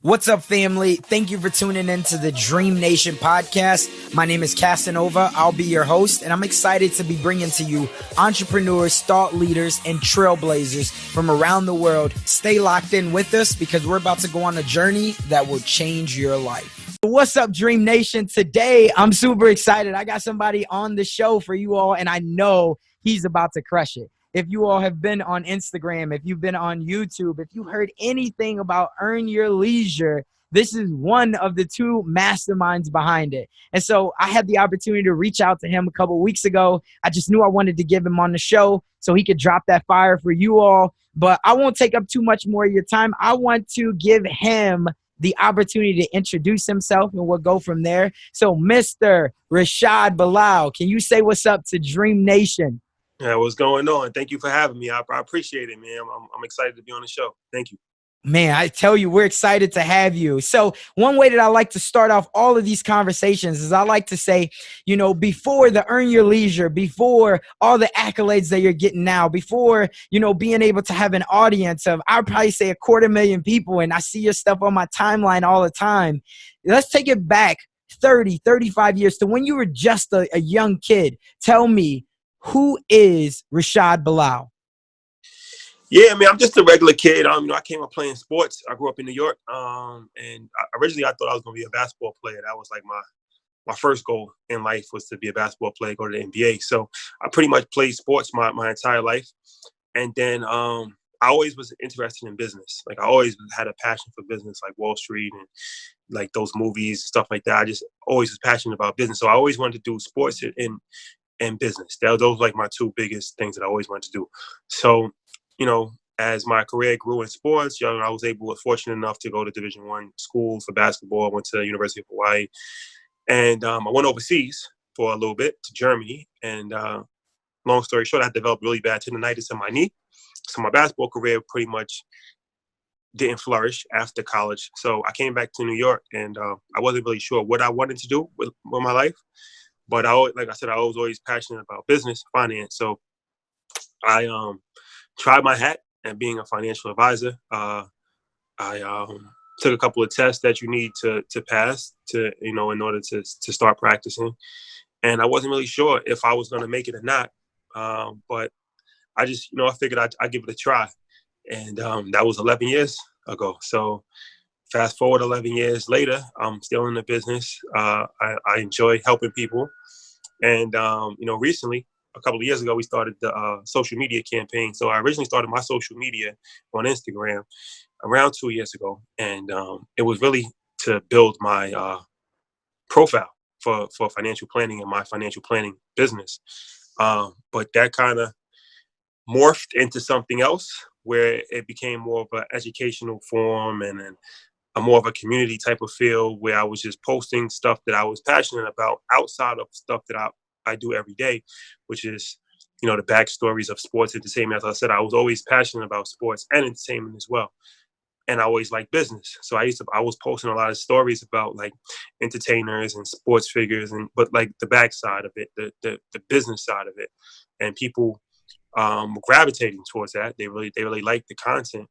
What's up, family? Thank you for tuning in to the Dream Nation podcast. My name is Casanova. I'll be your host, and I'm excited to be bringing to you entrepreneurs, thought leaders, and trailblazers from around the world. Stay locked in with us because we're about to go on a journey that will change your life. What's up, Dream Nation? Today, I'm super excited. I got somebody on the show for you all, and I know he's about to crush it. If you all have been on Instagram, if you've been on YouTube, if you heard anything about Earn Your Leisure, this is one of the two masterminds behind it. And so I had the opportunity to reach out to him a couple weeks ago. I just knew I wanted to give him on the show so he could drop that fire for you all. But I won't take up too much more of your time. I want to give him the opportunity to introduce himself, and we'll go from there. So Mr. Rashad Bilal, can you say what's up to Dream Nation? Yeah, what's going on? Thank you for having me. I appreciate it, man. I'm excited to be on the show. Thank you. Man, I tell you, we're excited to have you. So one way that I like to start off all of these conversations is I like to say, you know, before the Earn Your Leisure, before all the accolades that you're getting now, before, you know, being able to have an audience of, I'd probably say 250,000 people, and I see your stuff on my timeline all the time. Let's take it back 30, 35 years to when you were just a young kid. Tell me, who is Rashad Bilal? Yeah, man, I'm just a regular kid. I came up playing sports. I grew up in New York, and originally I thought I was going to be a basketball player. That was like my first goal in life was to be a basketball player, go to the NBA. So I pretty much played sports my entire life, and then I always was interested in business. Like I always had a passion for business, like Wall Street and like those movies and stuff like that. I just always was passionate about business. So I always wanted to do sports and business. Those were like my two biggest things that I always wanted to do. So, you know, as my career grew in sports, I was fortunate enough to go to Division I school for basketball. I went to the University of Hawaii, and I went overseas for a little bit to Germany. And long story short, I developed really bad tendonitis in my knee. So my basketball career pretty much didn't flourish after college. So I came back to New York, and I wasn't really sure what I wanted to do with my life. But like I said, I was always passionate about business, finance. So I tried my hat at being a financial advisor. I took a couple of tests that you need to pass in order to start practicing. And I wasn't really sure if I was going to make it or not. But I just, I figured I'd give it a try. And that was 11 years ago. So fast forward 11 years later, I'm still in the business. I enjoy helping people. And, recently, a couple of years ago, we started the social media campaign. So I originally started my social media on Instagram around 2 years ago. And it was really to build my profile for financial planning and my financial planning business. But that kind of morphed into something else where it became more of an educational form and a more of a community type of feel where I was just posting stuff that I was passionate about outside of stuff that I do every day, which is, the backstories of sports entertainment. As I said, I was always passionate about sports and entertainment as well. And I always liked business. So I was posting a lot of stories about like entertainers and sports figures, but like the backside of it, the business side of it. And people gravitating towards that. They really liked the content.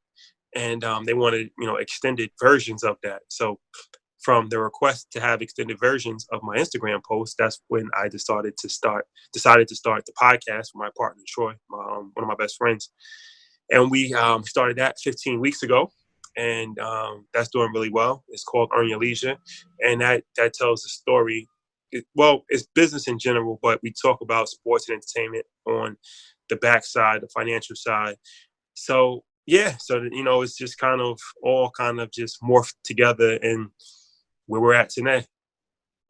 And they wanted, extended versions of that. So from the request to have extended versions of my Instagram posts, that's when I decided to start the podcast with my partner, Troy, one of my best friends. And we started that 15 weeks ago. And that's doing really well. It's called Earn Your Leisure. And that tells the story. It's business in general, but we talk about sports and entertainment on the backside, the financial side. So yeah, it's just kind of just morphed together and where we're at today.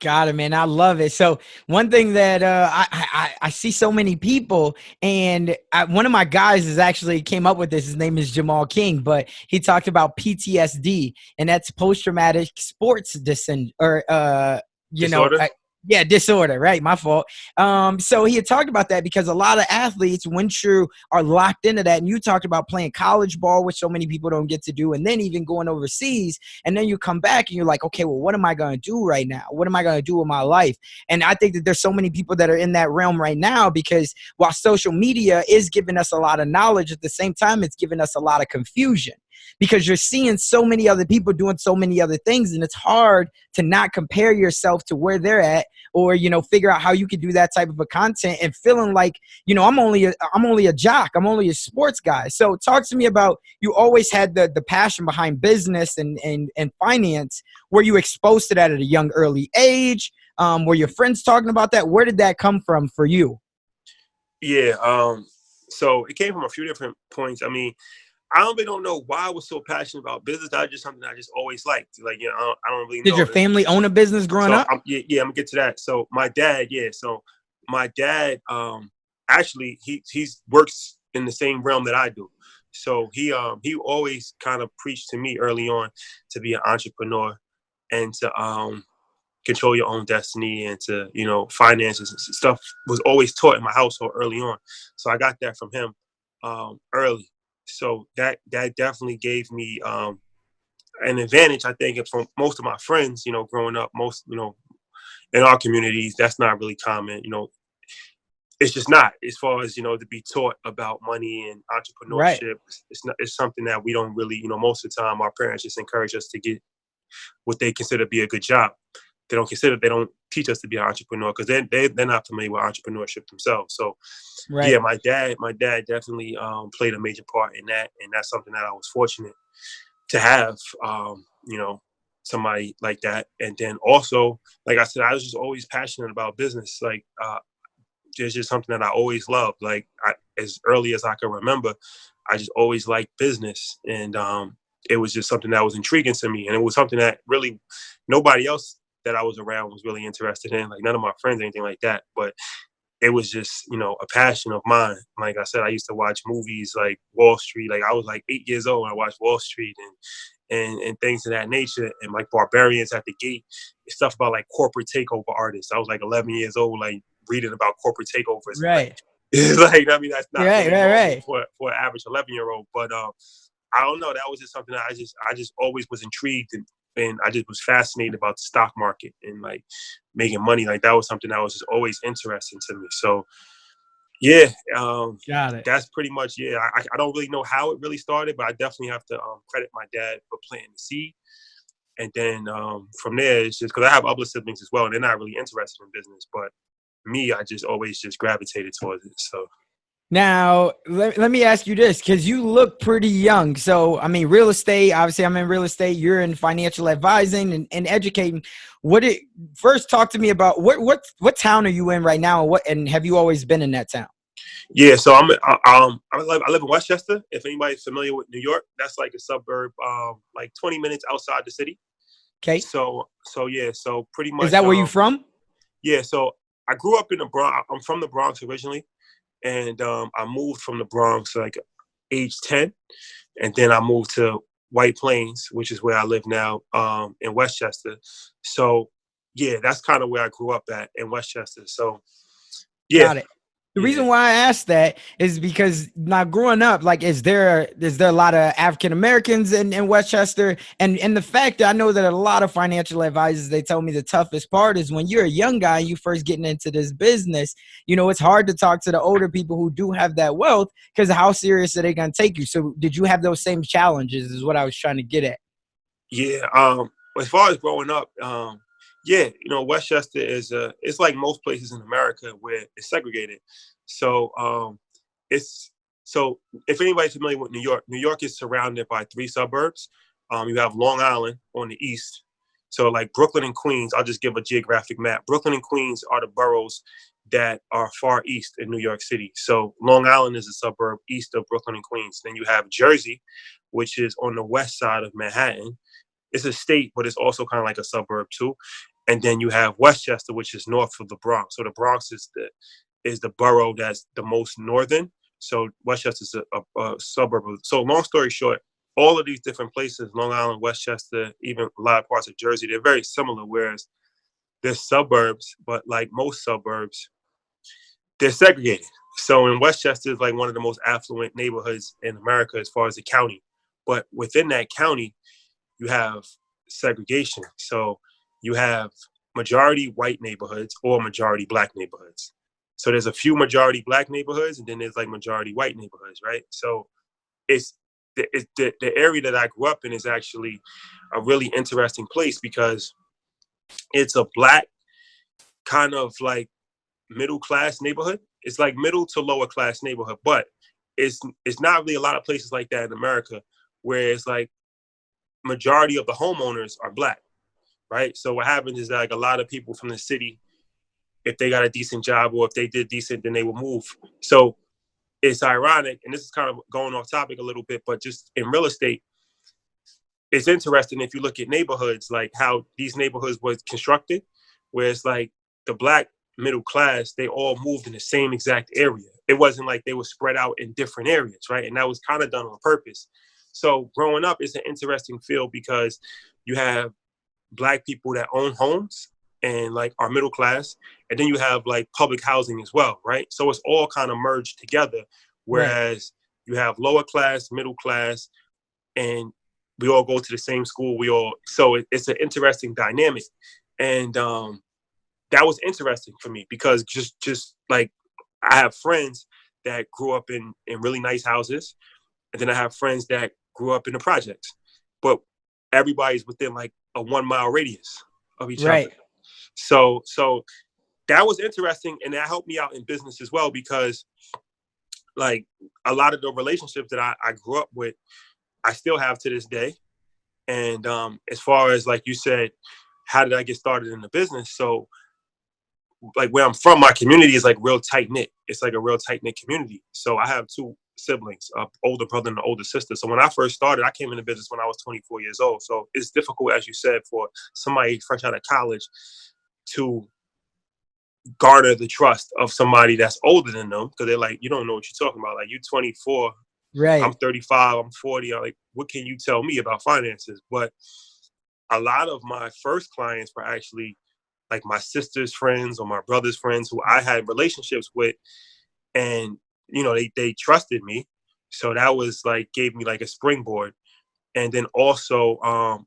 Got it, man. I love it. So one thing that I see so many people, and one of my guys has actually came up with this. His name is Jamal King, but he talked about PTSD, and that's post-traumatic sports disorder. Yeah, disorder, right? My fault. So he had talked about that because a lot of athletes, are locked into that. And you talked about playing college ball, which so many people don't get to do, and then even going overseas. And then you come back and you're like, okay, well, what am I going to do right now? What am I going to do with my life? And I think that there's so many people that are in that realm right now because while social media is giving us a lot of knowledge, at the same time, it's giving us a lot of confusion. because you're seeing so many other people doing so many other things, and it's hard to not compare yourself to where they're at, or, you know, figure out how you can do that type of a content and feeling like, you know, I'm only a jock, I'm only a sports guy. So talk to me about, you always had the passion behind business and finance. Were you exposed to that at a young early age? Were your friends talking about that? Where did that come from for you? Yeah. So it came from a few different points. I mean, don't know why I was so passionate about business. That's just something I just always liked. Like, you know, I don't really Did know. your family own a business growing So up? I'm gonna get to that. So my dad, actually he's works in the same realm that I do. So he always kind of preached to me early on to be an entrepreneur and to control your own destiny, and to, you know, finances and stuff was always taught in my household early on. So I got that from him early. So that definitely gave me an advantage, I think, from most of my friends. You know, growing up, most, you know, in our communities, that's not really common. You know, it's just not, as far as, you know, to be taught about money and Right. entrepreneurship. It's something that we don't really, you know, most of the time our parents just encourage us to get what they consider to be a good job. They don't teach us to be an entrepreneur, because they're not familiar with entrepreneurship themselves. So yeah, Right. my dad definitely played a major part in that, and that's something that I was fortunate to have, you know, somebody like that. And then also, like I said, I was just always passionate about business. Like, it's just something that I always loved. Like, as early as I can remember, I just always liked business, and it was just something that was intriguing to me, and it was something that really nobody else that I was around was really interested in. Like, none of my friends, anything like that. But it was just, you know, a passion of mine. Like I said, I used to watch movies like Wall Street. Like, I was like 8 years old when I watched Wall Street, and things of that nature, and like Barbarians at the Gate, stuff about like corporate takeover artists. I was like 11 years old, like reading about corporate takeovers, and like, Right. like, I mean, that's not Right. really Right. normal Right. for an average 11-year-old. But I don't know. That was just something that I just always was intrigued, and I just was fascinated about the stock market and like making money. Like, that was something that was just always interesting to me. So yeah, Got it. that's pretty much, yeah. I don't really know how it really started, but I definitely have to credit my dad for planting the seed. And then from there, it's just because I have other siblings as well, and they're not really interested in business. But me, I just always just gravitated towards it. So Now, let me ask you this, because you look pretty young. So, I mean, real estate, obviously, I'm in real estate. You're in financial advising and educating. First, talk to me about what town are you in right now? And have you always been in that town? yeah, so I live in Westchester. If anybody's familiar with New York, that's like a suburb, like 20 minutes outside the city. Okay. So yeah, so pretty Is much that where you from? yeah. So I grew up in the Bronx. I'm from the Bronx originally, and I moved from the Bronx like age 10, and then I moved to White Plains, which is where I live now, in Westchester. So yeah, that's kind of where I grew up at, in Westchester. So yeah, Got it. The yeah. reason why I asked that is because now growing up, like, is there a lot of African Americans in Westchester? And the fact that I know that a lot of financial advisors, they tell me the toughest part is when you're a young guy, you first getting into this business, you know, it's hard to talk to the older people who do have that wealth, because how serious are they going to take you? So did you have those same challenges is what I was trying to get at. Yeah, as far as growing up, yeah, you know, Westchester is it's like most places in America where it's segregated. So it's so if anybody's familiar with New York is surrounded by three suburbs. You have Long Island on the east. So like Brooklyn and Queens, I'll just give a geographic map. Brooklyn and Queens are the boroughs that are far east in New York City. So Long Island is a suburb east of Brooklyn and Queens. Then you have Jersey, which is on the west side of Manhattan. It's a state, but it's also kind of like a suburb too. And then you have Westchester, which is north of the Bronx. So the Bronx is the borough that's the most northern. So Westchester is a suburb. So long story short, all of these different places, Long Island, Westchester, even a lot of parts of Jersey, they're very similar. Whereas they're suburbs, but like most suburbs, they're segregated. So in Westchester is like one of the most affluent neighborhoods in America as far as the county. But within that county, you have segregation. So you have majority white neighborhoods or majority black neighborhoods. So there's a few majority black neighborhoods, and then there's like majority white neighborhoods, right? So it's the area that I grew up in is actually a really interesting place because it's a Black kind of like middle class neighborhood. It's like middle to lower class neighborhood, but it's not really a lot of places like that in America where it's like majority of the homeowners are Black, right? So what happens is that like a lot of people from the city, if they got a decent job or if they did decent, then they will move. So it's ironic, and this is kind of going off topic a little bit, but just in real estate, it's interesting if you look at neighborhoods, like how these neighborhoods was constructed, where it's like the Black middle class, they all moved in the same exact area. It wasn't like they were spread out in different areas, right? And that was kind of done on purpose. So growing up is an interesting field because you have Black people that own homes and like are middle class, and then you have like public housing as well, right? So it's all kind of merged together, whereas you have lower class, middle class, and we all go to the same school. It's an interesting dynamic. And that was interesting for me because just like I have friends that grew up in really nice houses, and then I have friends that grew up in the projects, but everybody's within like a 1 mile radius of each other. So that was interesting, and that helped me out in business as well because like a lot of the relationships that I grew up with, I still have to this day. And as far as like you said, how did I get started in the business? So like where I'm from, my community is like real tight knit. It's like a real tight knit community. So I have two siblings, an older brother and an older sister. So when I first started, I came into business when I was 24 years old. So it's difficult, as you said, for somebody fresh out of college to garner the trust of somebody that's older than them, because they're like, you don't know what you're talking about. Like, you 24, I'm 35, I'm 40. I'm like, what can you tell me about finances? But a lot of my first clients were actually like my sister's friends or my brother's friends who I had relationships with, and you know, they trusted me. So that was like gave me like a springboard. And then also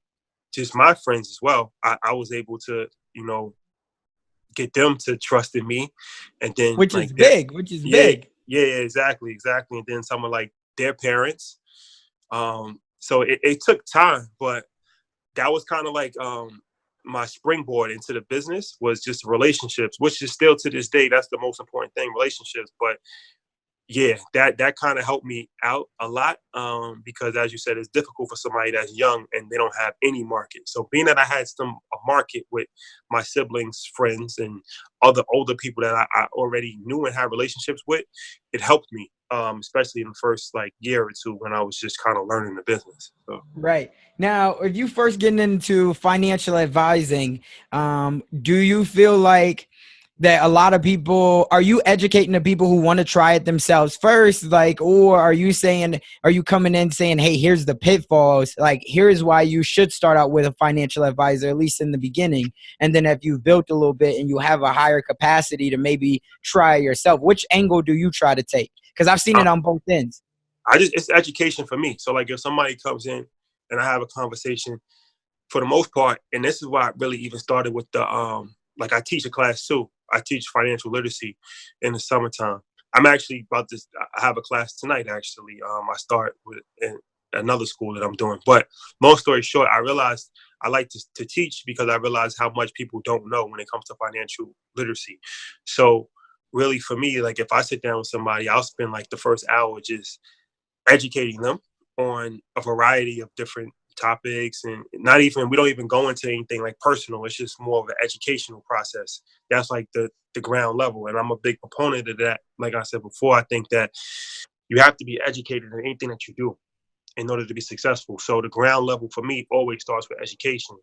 just my friends as well. I was able to, you know, get them to trust in me. And then which like is that, big, which is yeah, big. yeah, exactly. And then some of like their parents. So it took time, but that was kind of like my springboard into the business was just relationships, which is still to this day, that's the most important thing, relationships. But yeah, that kind of helped me out a lot because, as you said, it's difficult for somebody that's young and they don't have any market. So being that I had a market with my siblings, friends, and other older people that I already knew and had relationships with, it helped me, especially in the first like year or two when I was just kind of learning the business. So. Right. Now, if you first getting into financial advising, do you feel like that a lot of people, are you educating the people who want to try it themselves first? Like, or are you coming in saying, hey, here's the pitfalls. Like, here's why you should start out with a financial advisor, at least in the beginning. And then if you've built a little bit and you have a higher capacity to maybe try yourself, which angle do you try to take? Because I've seen it on both ends. It's education for me. So like if somebody comes in and I have a conversation, for the most part, and this is why I really even started with the like I teach a class too. I teach financial literacy in the summertime. I'm actually about to I have a class tonight actually. I start with another school that I'm doing. But long story short, I realized I like to teach because I realize how much people don't know when it comes to financial literacy. So really for me, like if I sit down with somebody, I'll spend like the first hour just educating them on a variety of different topics, and we don't even go into anything like personal. It's just more of an educational process. That's like the ground level, and I'm a big proponent of that. Like I said before, I think that you have to be educated in anything that you do in order to be successful. So the ground level for me always starts with education,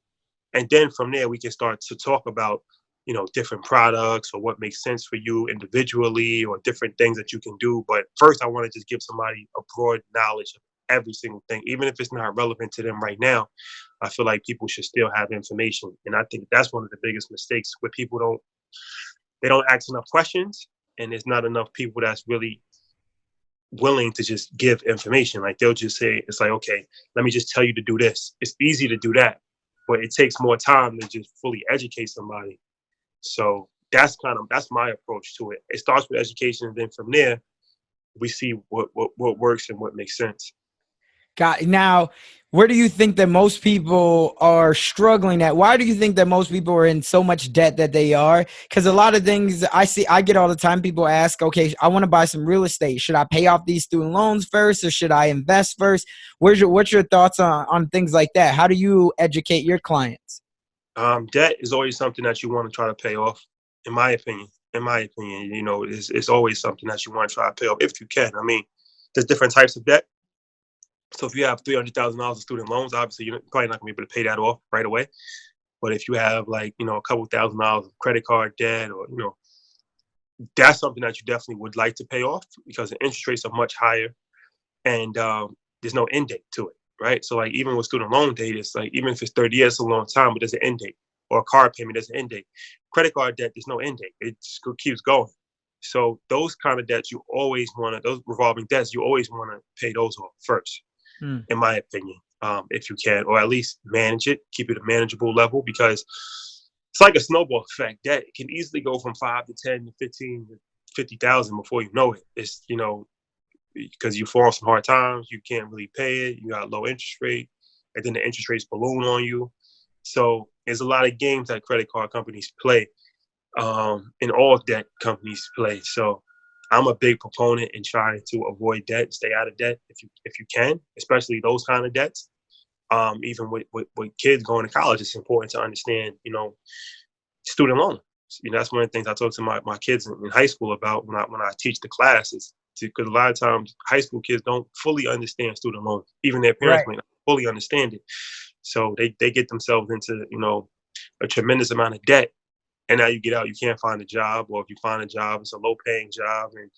and then from there we can start to talk about, you know, different products or what makes sense for you individually or different things that you can do. But first I want to just give somebody a broad knowledge of every single thing, even if it's not relevant to them right now. I feel like people should still have information, and I think that's one of the biggest mistakes where people don't ask enough questions, and there's not enough people that's really willing to just give information. Like they'll just say, it's like, okay, let me just tell you to do this. It's easy to do that, but it takes more time to just fully educate somebody. So that's my approach to it. It starts with education, and then from there we see what works and what makes sense. Got now. Where do you think that most people are struggling at? Why do you think that most people are in so much debt that they are? Because a lot of things I get all the time. People ask, okay, I want to buy some real estate. Should I pay off these student loans first, or should I invest first? What's your thoughts on things like that? How do you educate your clients? Debt is always something that you want to try to pay off, in my opinion. It's always something that you want to try to pay off if you can. I mean, there's different types of debt. So if you have $300,000 of student loans, obviously you're probably not going to be able to pay that off right away. But if you have a couple $1,000s of credit card debt, or that's something that you definitely would like to pay off, because the interest rates are much higher, and there's no end date to it, right? So like even with student loan date, it's like even if it's 30 years, it's a long time, but there's an end date. Or a car payment, there's an end date. Credit card debt, there's no end date. It just keeps going. So those kind of debts, those revolving debts, you always want to pay those off first, in my opinion, if you can, or at least manage it, keep it a manageable level, because it's like a snowball effect. Debt can easily go from 5 to 10 to 15 to 50,000 before you know it. It's, because you fall on some hard times, you can't really pay it, you got low interest rate, and then the interest rates balloon on you. So there's a lot of games that credit card companies play, and all debt companies play. So I'm a big proponent in trying to avoid debt, stay out of debt if you can, especially those kind of debts. Even with kids going to college, it's important to understand, student loans. That's one of the things I talk to my kids in high school about when I teach the classes, because a lot of times high school kids don't fully understand student loans. Even their parents may not fully understand it. So they get themselves into, a tremendous amount of debt. And now you get out, you can't find a job, or if you find a job, it's a low paying job. And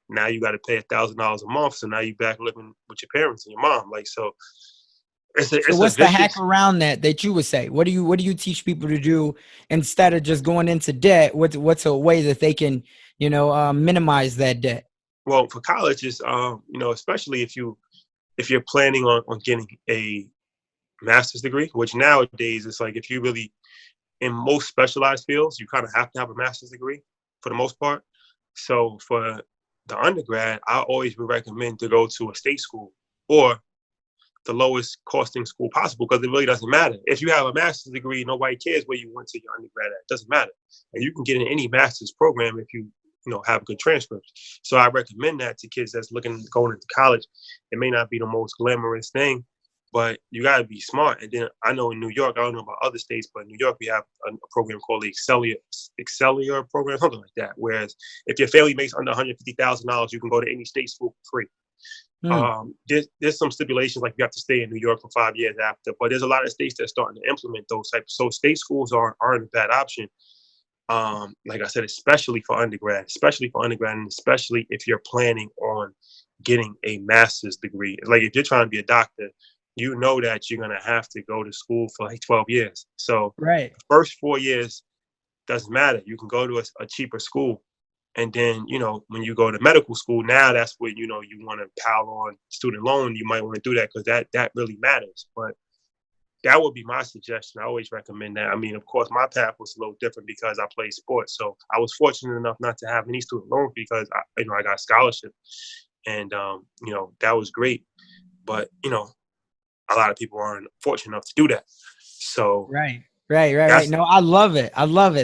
now you got to pay $1,000 a month. So now you back living with your parents and your mom. So so what's the hack around that you would say? What do you teach people to do instead of just going into debt? What's a way that they can, minimize that debt? Well, for college is, especially if you're planning on getting a master's degree, which nowadays it's like, if you really, in most specialized fields, you kind of have to have a master's degree for the most part. So for the undergrad, I always would recommend to go to a state school or the lowest costing school possible, because it really doesn't matter. If you have a master's degree, nobody cares where you went to your undergrad at. It doesn't matter. And you can get in any master's program if you have good transcripts. So I recommend that to kids that's looking going into college. It may not be the most glamorous thing, but you got to be smart. And then I know in New York, I don't know about other states, but in New York, we have a program called the Excellior program, something like that. Whereas if your family makes under $150,000, you can go to any state school for free. There's some stipulations, like you have to stay in New York for 5 years after, but there's a lot of states that are starting to implement those types. So state schools aren't a bad option. Like I said, especially for undergrad, and especially if you're planning on getting a master's degree. Like if you're trying to be a doctor, you know that you're going to have to go to school for like 12 years. So the first 4 years doesn't matter. You can go to a cheaper school. And then, when you go to medical school, now that's where, you want to pile on student loan. You might want to do that because that really matters. But that would be my suggestion. I always recommend that. I mean, of course, my path was a little different because I played sports. So I was fortunate enough not to have any student loans because I got a scholarship. And, that was great. But, a lot of people aren't fortunate enough to do that. So Right. No, I love it.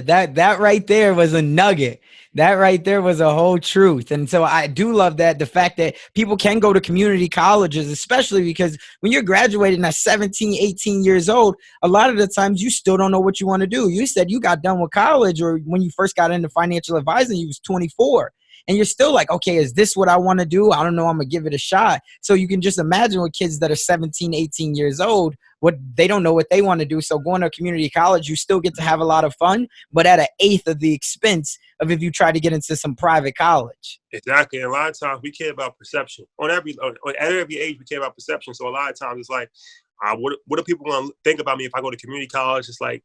That right there was a nugget. That right there was a whole truth. And so I do love that, the fact that people can go to community colleges, especially because when you're graduating at 17, 18 years old, a lot of the times you still don't know what you want to do. You said you got done with college, or when you first got into financial advising, you was 24. And you're still like, okay, is this what I want to do? I don't know. I'm going to give it a shot. So you can just imagine with kids that are 17, 18 years old, they don't know what they want to do. So going to a community college, you still get to have a lot of fun, but at an eighth of the expense of if you try to get into some private college. Exactly. And a lot of times we care about perception. At every age, we care about perception. So a lot of times it's like, what do people want to think about me if I go to community college? It's like,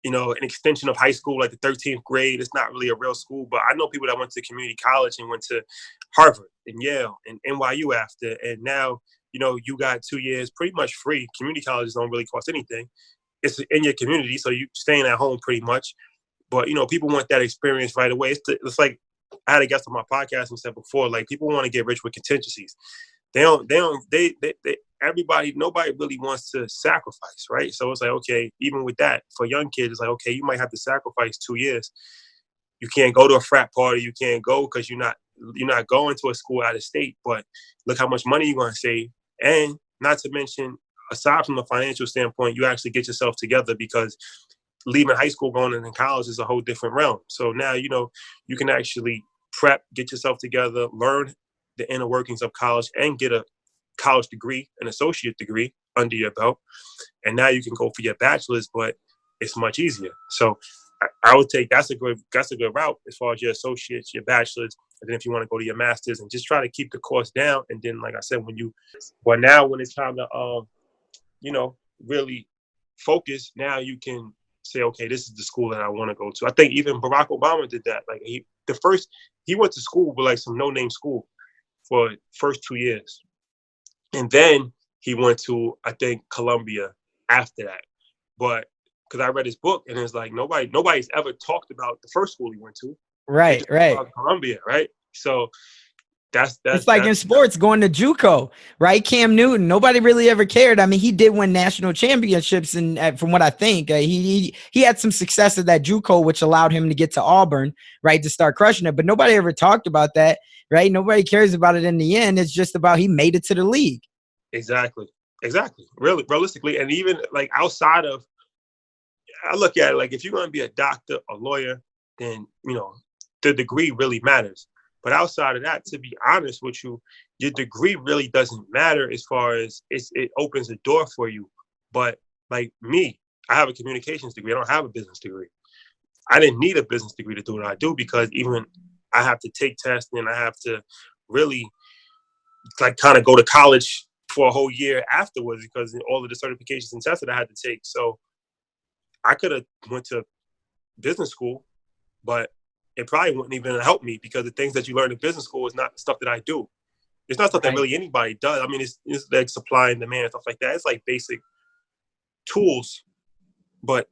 an extension of high school, like the 13th grade. It's not really a real school, but I know people that went to community college and went to Harvard and Yale and NYU after. And now, you got 2 years pretty much free. Community colleges don't really cost anything. It's in your community, so you're staying at home pretty much. But, people want that experience right away. It's like I had a guest on my podcast and said before, like people want to get rich with contingencies. They nobody really wants to sacrifice, right? So it's like, okay, even with that, for young kids, it's like, okay, you might have to sacrifice 2 years. You can't go to a frat party. You can't go because you're not going to a school out of state. But look how much money you're going to save. And not to mention, aside from the financial standpoint, you actually get yourself together, because leaving high school, going into college is a whole different realm. So now, you know, you can actually prep, get yourself together, learn the inner workings of college, and get a college degree, an associate degree under your belt. And now you can go for your bachelor's, but it's much easier. So I would take that's a good route as far as your associates, your bachelor's, and then if you want to go to your master's, and just try to keep the cost down. And then, like I said, when it's time to you know, really focus, now you can say, okay, this is the school that I want to go to. I think even Barack Obama did that. Like he went to school with like some no-name school for first 2 years, and then he went to, I think, Columbia after that. But because I read his book, and it's like nobody's ever talked about the first school he went to. Right. Columbia, right? So it's like in sports, going to JUCO, right? Cam Newton, nobody really ever cared. I mean, he did win national championships, and from what I think, he had some success at that JUCO, which allowed him to get to Auburn, right, to start crushing it. But nobody ever talked about that, right? Nobody cares about it in the end. It's just about he made it to the league. Exactly. Really, realistically, and even like outside of, I look at it like, if you're going to be a doctor, a lawyer, then, you know, the degree really matters. But outside of that, to be honest with you, your degree really doesn't matter as far as it opens a door for you. But like me, I have a communications degree. I don't have a business degree. I didn't need a business degree to do what I do, because even I have to take tests, and I have to really like kind of go to college for a whole year afterwards, because all of the certifications and tests that I had to take. So I could have went to business school, but it probably wouldn't even help me, because the things that you learn in business school is not stuff that I do. It's not stuff that really anybody does. I mean, it's like supply and demand, stuff like that. It's like basic tools, but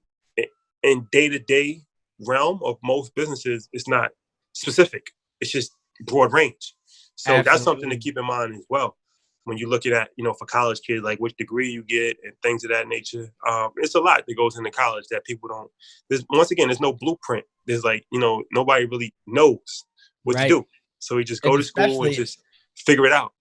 in day-to-day realm of most businesses, it's not specific. It's just broad range. So Absolutely. That's something to keep in mind as well when you're looking at, you know, for college kids, like which degree you get and things of that nature. It's a lot that goes into college that people don't. There's no blueprint. There's like, you know, nobody really knows what to do. So we just go to school and just figure it out.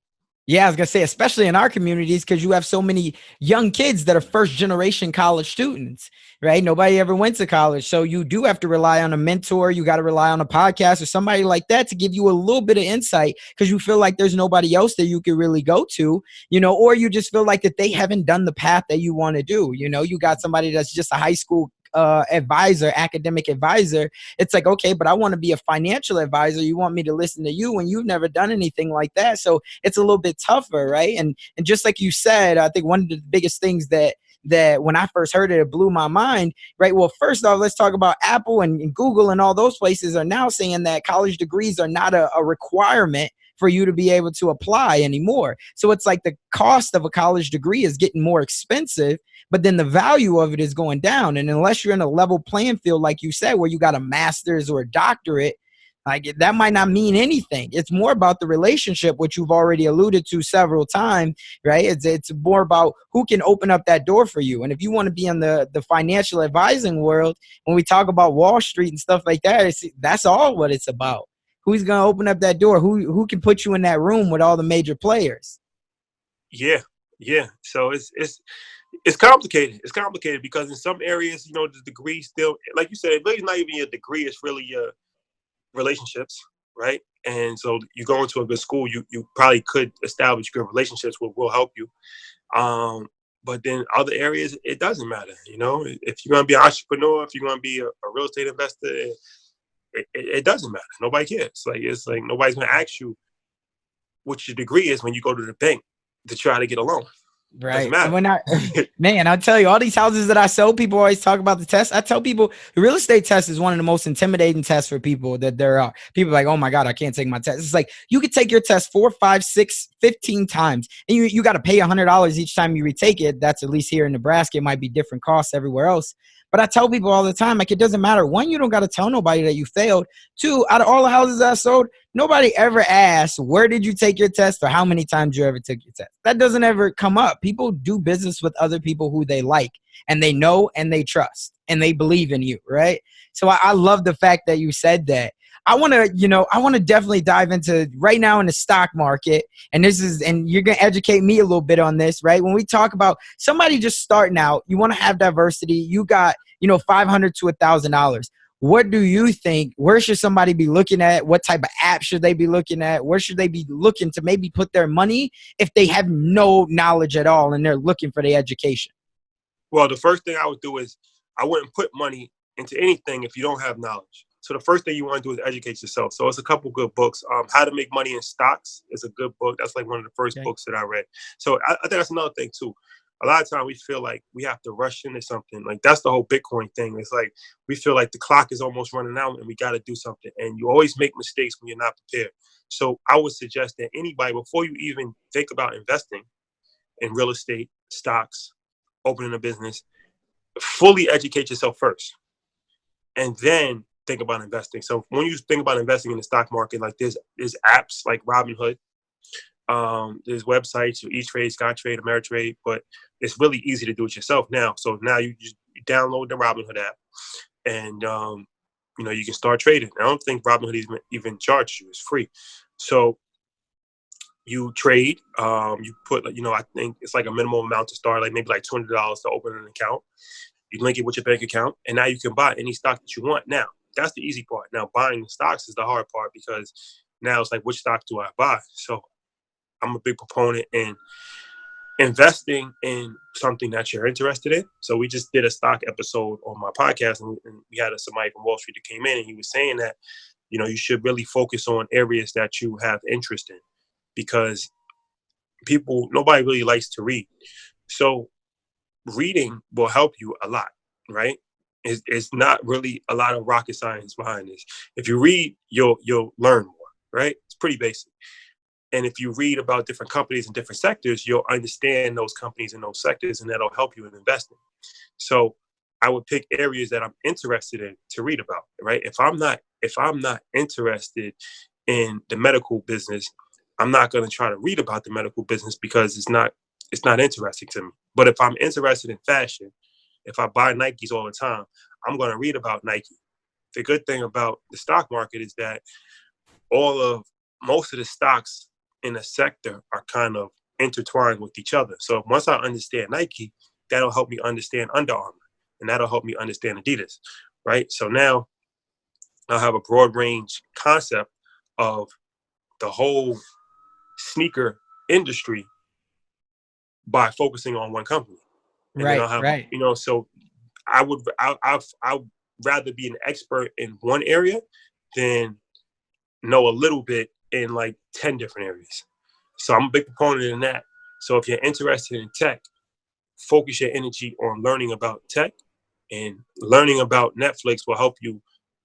Yeah, I was going to say, especially in our communities, because you have so many young kids that are first generation college students, right? Nobody ever went to college. So you do have to rely on a mentor. You got to rely on a podcast or somebody like that to give you a little bit of insight, because you feel like there's nobody else that you could really go to, you know, or you just feel like that they haven't done the path that you want to do. You know, you got somebody that's just a high school academic advisor. It's like, okay, but I want to be a financial advisor. You want me to listen to you when you've never done anything like that. So it's a little bit tougher, right? And just like you said, I think one of the biggest things that when I first heard it blew my mind, right? Well, first off, let's talk about Apple and Google, and all those places are now saying that college degrees are not a requirement for you to be able to apply anymore. So it's like the cost of a college degree is getting more expensive, but then the value of it is going down. And unless you're in a level playing field, like you said, where you got a master's or a doctorate, like that might not mean anything. It's more about the relationship, which you've already alluded to several times, right? It's more about who can open up that door for you. And if you want to be in the financial advising world, when we talk about Wall Street and stuff like that, that's all what it's about. Who's going to open up that door? Who can put you in that room with all the major players? Yeah. So it's complicated. It's complicated because in some areas, you know, the degree still, like you said, it really not even your degree. It's really your relationships, right? And so you go into a good school, you probably could establish good relationships, which will help you. But then other areas, it doesn't matter. You know, if you're going to be an entrepreneur, if you're going to be a real estate investor, it doesn't matter. Nobody cares. It's like nobody's going to ask you what your degree is when you go to the bank to try to get a loan. Right. And man, I'll tell you, all these houses that I sell, people always talk about the test. I tell people the real estate test is one of the most intimidating tests for people that there are. People are like, oh my God, I can't take my test. It's like you could take your test 4, 5, 6, 15 times, and you got to pay $100 each time you retake it. That's at least here in Nebraska. It might be different costs everywhere else. But I tell people all the time, like, it doesn't matter. One, you don't got to tell nobody that you failed. Two, out of all the houses I sold, nobody ever asks, where did you take your test or how many times you ever took your test? That doesn't ever come up. People do business with other people who they like and they know and they trust and they believe in you, right? So I love the fact that you said that. I want to definitely dive into right now in the stock market. And you're going to educate me a little bit on this, right? When we talk about somebody just starting out, you want to have diversity. You got, $500 to $1,000. What do you think? Where should somebody be looking at? What type of app should they be looking at? Where should they be looking to maybe put their money if they have no knowledge at all and they're looking for the education? Well, the first thing I would do is I wouldn't put money into anything if you don't have knowledge. So the first thing you want to do is educate yourself. So it's a couple good books. How to Make Money in Stocks is a good book. That's like one of the first books that I read. So I think that's another thing too. A lot of times we feel like we have to rush into something. Like that's the whole Bitcoin thing. It's like we feel like the clock is almost running out and we got to do something. And you always make mistakes when you're not prepared. So I would suggest that anybody, before you even think about investing in real estate, stocks, opening a business, fully educate yourself first. And then think about investing. So when you think about investing in the stock market, like there's apps like Robinhood, there's websites, E-Trade, Scottrade, Ameritrade, but it's really easy to do it yourself now. So now you just download the Robinhood app, and you can start trading. I don't think Robinhood even charges you; it's free. So you trade. You put, I think it's like a minimum amount to start, like maybe like $200 to open an account. You link it with your bank account, and now you can buy any stock that you want. Now, that's the easy part. Now, buying the stocks is the hard part because now it's like, which stock do I buy? So I'm a big proponent in investing in something that you're interested in. So we just did a stock episode on my podcast, and we had somebody from Wall Street that came in, and he was saying that, you should really focus on areas that you have interest in, because nobody really likes to read. So reading will help you a lot, right? It's not really a lot of rocket science behind this. If you read, you'll learn more, right? It's pretty basic. And if you read about different companies in different sectors, you'll understand those companies in those sectors, and that'll help you in investing. So I would pick areas that I'm interested in to read about, right? If I'm not interested in the medical business, I'm not going to try to read about the medical business because it's not interesting to me. But if I'm interested in fashion, if I buy Nikes all the time, I'm going to read about Nike. The good thing about the stock market is that most of the stocks in a sector are kind of intertwined with each other. So once I understand Nike, that'll help me understand Under Armour, and that'll help me understand Adidas, right? So now I'll have a broad range concept of the whole sneaker industry by focusing on one company. And then I'll have, so I'd rather be an expert in one area than know a little bit in like 10 different areas. So I'm a big proponent in that. So if you're interested in tech, focus your energy on learning about tech, and learning about Netflix will help you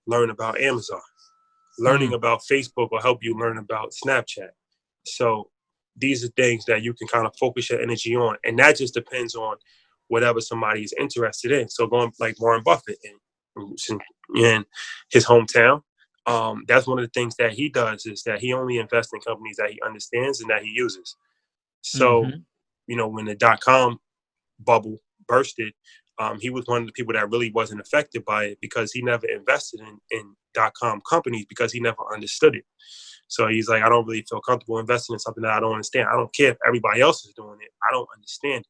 learn about Amazon. Learning about Facebook will help you learn about Snapchat. So these are things that you can kind of focus your energy on. And that just depends on whatever somebody is interested in. So going like Warren Buffett in his hometown, that's one of the things that he does, is that he only invests in companies that he understands and that he uses. So, when the .com bubble bursted, he was one of the people that really wasn't affected by it because he never invested in .com companies because he never understood it. So he's like, I don't really feel comfortable investing in something that I don't understand. I don't care if everybody else is doing it. I don't understand it.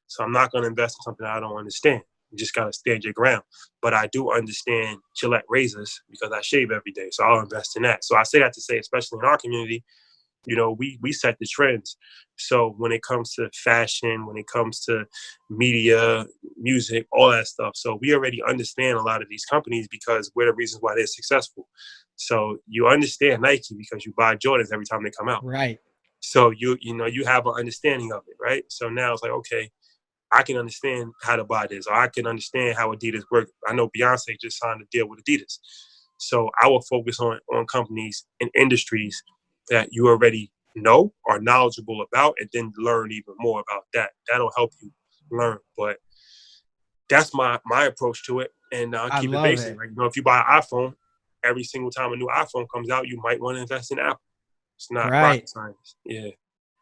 So I'm not going to invest in something that I don't understand. You just got to stand your ground. But I do understand Gillette razors because I shave every day. So I'll invest in that. So I say that to say, especially in our community, we set the trends. So when it comes to fashion, when it comes to media, music, all that stuff. So we already understand a lot of these companies because we're the reasons why they're successful. So you understand Nike because you buy Jordans every time they come out. Right. So you have an understanding of it, right? So now it's like, okay, I can understand how to buy this, or I can understand how Adidas work. I know Beyonce just signed a deal with Adidas. So I will focus on companies and industries that you already know, are knowledgeable about, and then learn even more about that. That'll help you learn. But that's my approach to it. And I'll keep it basic. Like, if you buy an iPhone, every single time a new iPhone comes out, you might want to invest in Apple. It's not Right. rocket science. Yeah.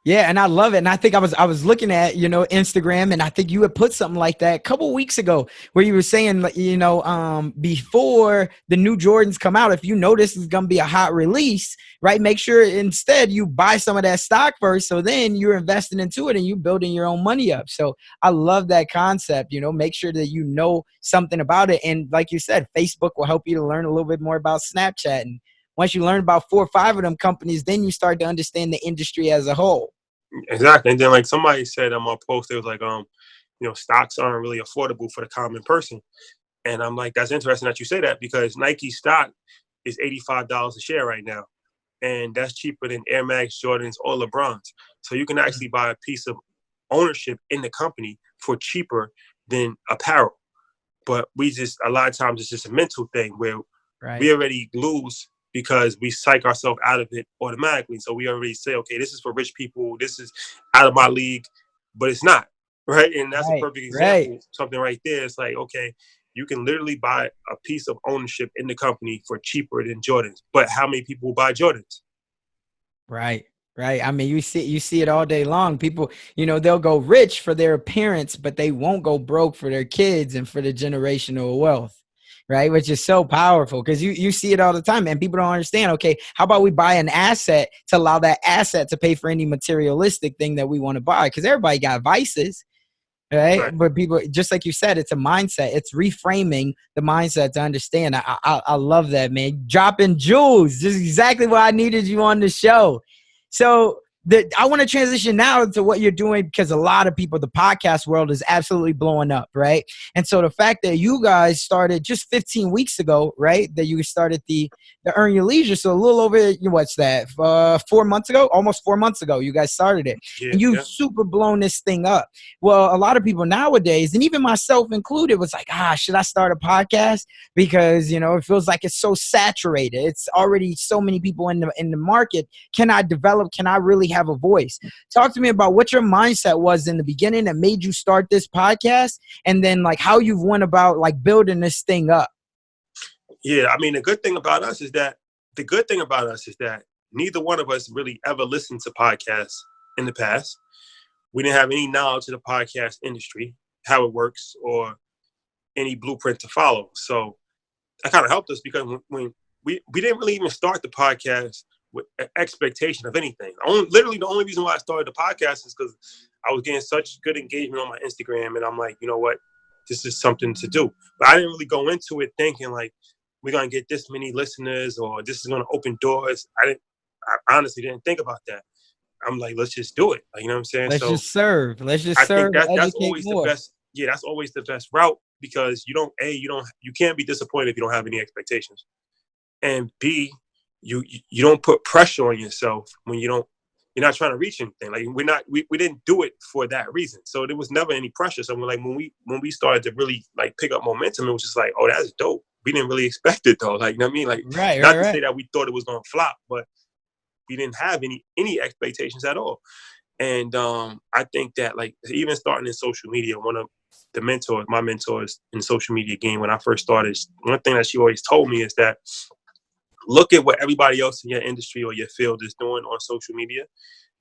Yeah, and I love it. And I think I was looking at, Instagram, and I think you had put something like that a couple weeks ago where you were saying, before the new Jordans come out, if you know this is gonna be a hot release, right? Make sure instead you buy some of that stock first. So then you're investing into it and you building your own money up. So I love that concept, make sure that you know something about it. And like you said, Facebook will help you to learn a little bit more about Snapchat. And once you learn about 4 or 5 of them companies, then you start to understand the industry as a whole. Exactly. And then like somebody said on my post, it was like, stocks aren't really affordable for the common person. And I'm like, that's interesting that you say that, because Nike stock is $85 a share right now. And that's cheaper than Air Max, Jordans, or LeBron's. So you can actually buy a piece of ownership in the company for cheaper than apparel. But a lot of times it's just a mental thing where we already lose because we psych ourselves out of it automatically. So we already say, okay, this is for rich people. This is out of my league, but it's not, right? And that's a perfect example. Something right there. It's like, okay, you can literally buy a piece of ownership in the company for cheaper than Jordans. But how many people buy Jordans? Right. I mean, you see it all day long. People, they'll go rich for their appearance, but they won't go broke for their kids and for the generational wealth. Right. Which is so powerful because you see it all the time, and people don't understand. Okay, how about we buy an asset to allow that asset to pay for any materialistic thing that we want to buy? Because everybody got vices. Right. But people, just like you said, it's a mindset. It's reframing the mindset to understand. I love that, man. Dropping jewels. Just exactly what I needed you on the show. So I want to transition now to what you're doing, because a lot of people, the podcast world is absolutely blowing up, right? And so the fact that you guys started just 15 weeks ago, right? That you started the Earn Your Leisure. So a little over, what's that? 4 months ago, almost 4 months ago, you guys started it. And you super blown this thing up. Well, a lot of people nowadays, and even myself included, was like, should I start a podcast? Because, it feels like it's so saturated. It's already so many people in the market. Can I develop? Can I really have a voice? Talk to me about what your mindset was in the beginning that made you start this podcast, and then like how you've went about like building this thing up. Yeah, I mean, the good thing about us is that neither one of us really ever listened to podcasts in the past. We didn't have any knowledge of the podcast industry, how it works, or any blueprint to follow. So that kind of helped us, because when we didn't really even start the podcast with an expectation of anything. Literally, the only reason why I started the podcast is because I was getting such good engagement on my Instagram, and I'm like, you know what, this is something to do. But I didn't really go into it thinking like we're gonna get this many listeners or this is gonna open doors. I honestly didn't think about that. I'm like, let's just do it. Like, you know what I'm saying? Let's just serve. I think that's always the best. Yeah, that's always the best route, because you can't be disappointed if you don't have any expectations, and B, you don't put pressure on yourself when you're not trying to reach anything. Like we didn't do it for that reason. So there was never any pressure. So we're like, when we started to really like pick up momentum, it was just like, oh, that's dope. We didn't really expect it though. Like, you know what I mean? Like, not to say that we thought it was gonna flop, but we didn't have any expectations at all. And I think that like even starting in social media, one of my mentors in social media game when I first started, one thing that she always told me is that look at what everybody else in your industry or your field is doing on social media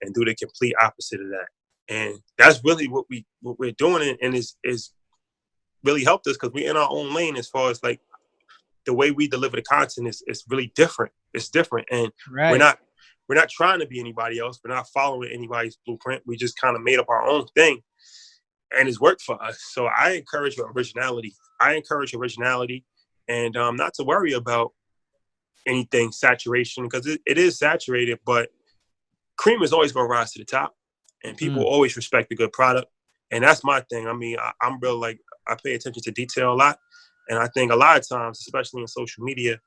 and do the complete opposite of that. And that's really what we're doing, and is really helped us, because we're in our own lane as far as like the way we deliver the content is really different. It's different, and we're not trying to be anybody else. We're not following anybody's blueprint. We just kind of made up our own thing, and it's worked for us. So I encourage originality. And not to worry about anything saturation, because it is saturated, but cream is always going to rise to the top, and people always respect a good product. And that's my thing. I mean, I'm real, like, I pay attention to detail a lot. And I think a lot of times, especially in social media,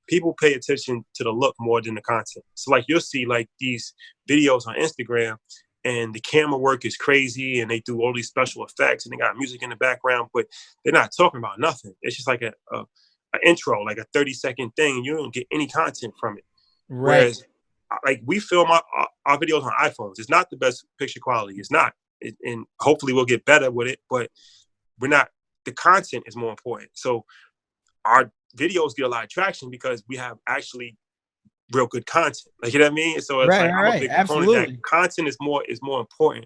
people pay attention to the look more than the content. So like you'll see like these videos on Instagram and the camera work is crazy and they do all these special effects and they got music in the background, but they're not talking about nothing. It's just like an intro, like a 30-second thing, and you don't get any content from it. Right. Whereas like we film our videos on iPhones. It's not the best picture quality. It's not. And hopefully we'll get better with it, but the content is more important. So our videos get a lot of traction because we have actually real good content. Like, you know what I mean? So it's like, I'm a big proponent that content is more important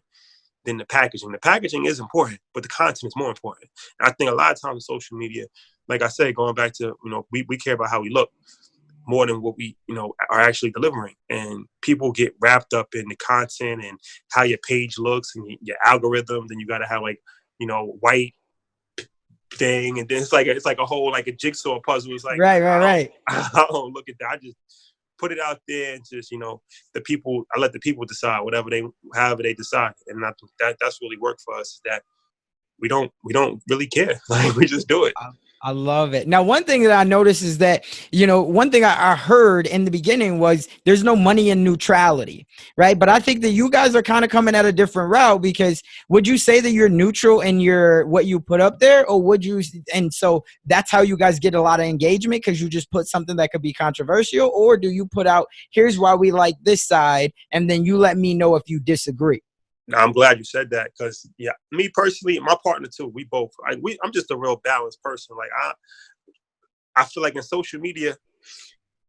than the packaging. The packaging is important, but the content is more important. And I think a lot of times social media, like I said, going back to, we care about how we look more than what we, are actually delivering. And people get wrapped up in the content and how your page looks and your algorithm. Then you got to have like, white thing. And then it's like a whole, like a jigsaw puzzle. It's like, right. I don't look at that. I just put it out there and just, I let the people decide however they decide. And I think that's really worked for us, is that we don't really care. Like, we just do it. I love it. Now, one thing that I noticed is that, one thing I heard in the beginning was there's no money in neutrality, right? But I think that you guys are kind of coming at a different route, because would you say that you're neutral in what you put up there, or would you? And so that's how you guys get a lot of engagement, because you just put something that could be controversial, or do you put out, here's why we like this side, and then you let me know if you disagree? I'm glad you said that, because me personally, my partner too, we both, I'm just a real balanced person. Like, I feel like in social media,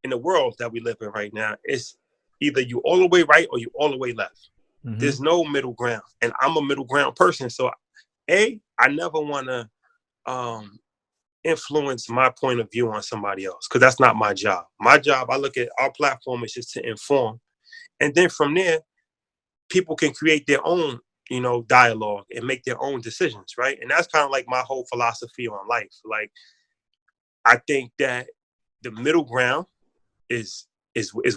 in the world that we live in right now, it's either you all the way right or you all the way left. Mm-hmm. There's no middle ground, and I'm a middle ground person. So, I never want to influence my point of view on somebody else, because that's not my job. My job, I look at our platform, is just to inform, and then from there, people can create their own, dialogue and make their own decisions, right? And that's kind of like my whole philosophy on life. Like, I think that the middle ground is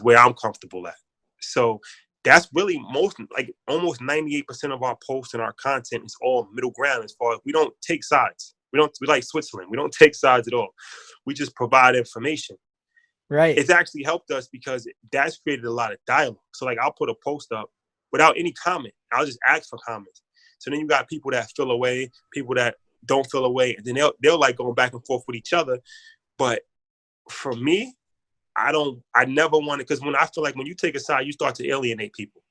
where I'm comfortable at. So that's really almost 98% of our posts and our content is all middle ground, as far as we don't take sides. We like Switzerland. We don't take sides at all. We just provide information. Right. It's actually helped us because that's created a lot of dialogue. So like, I'll put a post up without any comment. I'll just ask for comments. So then you got people that feel away, people that don't feel away, and then they'll like going back and forth with each other. But for me, I never want to, because when I feel like when you take a side, you start to alienate people.